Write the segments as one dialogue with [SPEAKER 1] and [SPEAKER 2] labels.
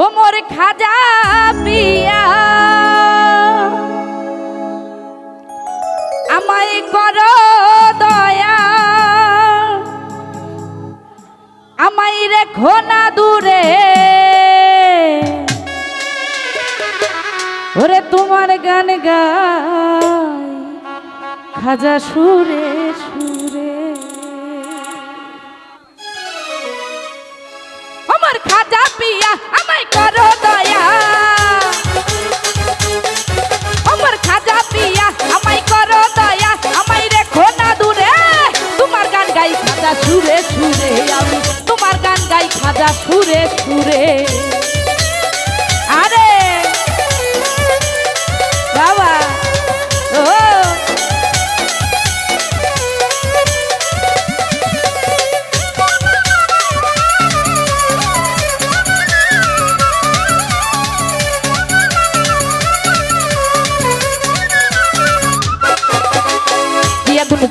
[SPEAKER 1] ও মোর খাজা পিয়া আমায় করো দয়া, আমায় রেখো না দূরে, ওরে তোমার গান গাই খাজা সুরে সুরে। আমার খাজা পিয়া আমায় করো দয়া, আমার খাজা পিয়া আমায় করো দয়া, আমায় রেখো না দূরে, তোমার গান গাই খাজা সুরে সুরে, আমি তোমার গান গাই খাজা সুরে সুরে। আরে বাবা ও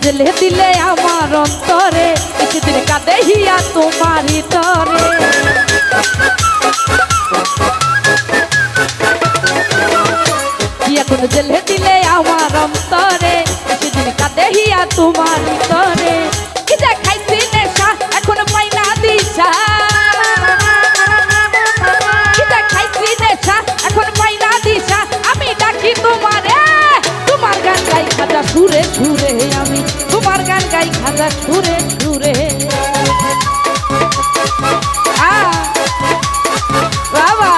[SPEAKER 1] জেলে দিলে আমার অন্তরে, কিছুদিন কাঁদে হিয়া তোমারই তরে। এখন জেলে দিলে আমার অন্তরে, কিছুদিন কাঁদে হিয়া তোমারই তরে। কি যে খাইছি নেশা এখন পাই না দিশা, কি যে খাইছি নেশা এখন পাই না দিশা, আমি ডাকি তোমারে, তোমার গান গাই খাজা সুরে সুরে, আমি তোমার গান গাই খাজা সুরে সুরে। বাবা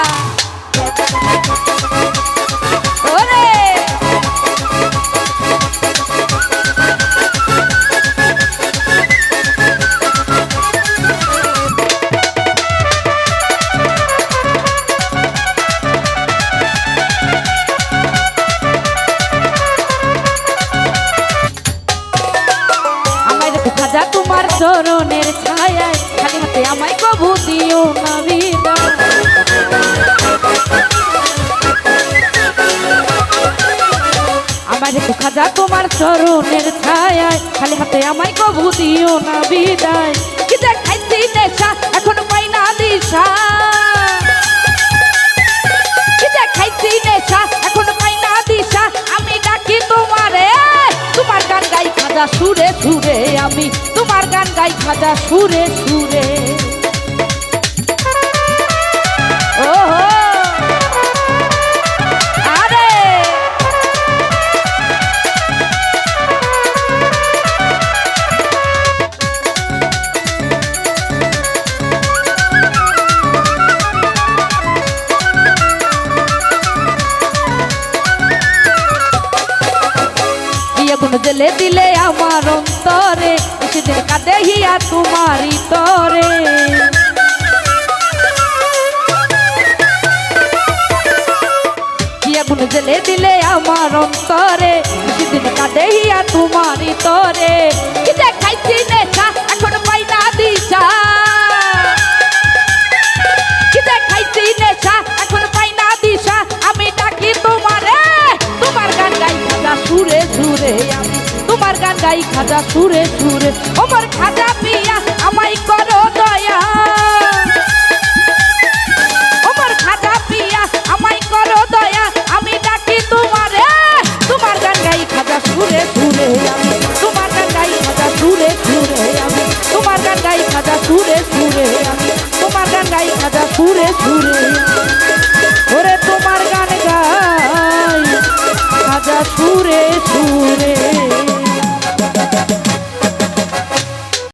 [SPEAKER 1] ওরে খাজা তোমার চরণের ছায়ায়, খালি হাতে আমায় কবু দিও না বিদায়। আমার খাজা তোমার চরণের ছায়ায়, খালি হাতে আমায় কবু দিও না বিদায়। কি যে খাইছি নেশা এখন পাই না দিশা, কি যে খাইছি নেশা এখন পাই না দিশা, আমি ডাকি তোমারে, তোমার গান গাই খাজা সুরে সুরে, আমি তোমার গান গাই খাজা সুরে সুরে। ও আরে আগুন জেলে দিলে আমার অন্তরে, সেদিন কাঁদে হিয়া তোমারই তরে। আগুন জেলে দিলে আমার অন্তরে, সেদিন কাঁদে হিয়া তোমারই তরে। কি যে খাইছি নেশা এখন পাই না দিশা, কি যে খাইছি নেশা এখন পাই না দিশা, আমি ডাকি তোমারে, তোমার গান গাই খাজা সুরে সুরে, আমি তোমার গান গাই খাজা সুরে সুরে। আমার খাজা পিয়া আমায় করো দয়া, আমার খাজা পিয়া আমায় করো দয়া, আমি ডাকি তোমারে, তোমার গান গাই খাজা সুরে সুরে, আমি তোমার গান গাই খাজা সুরে সুরে, আমি তোমার গান গাই খাজা সুরে সুরে, আমি তোমার গান গাই খাজা সুরে সুরে। ওরে তোমার গান গাই খাজা সুরে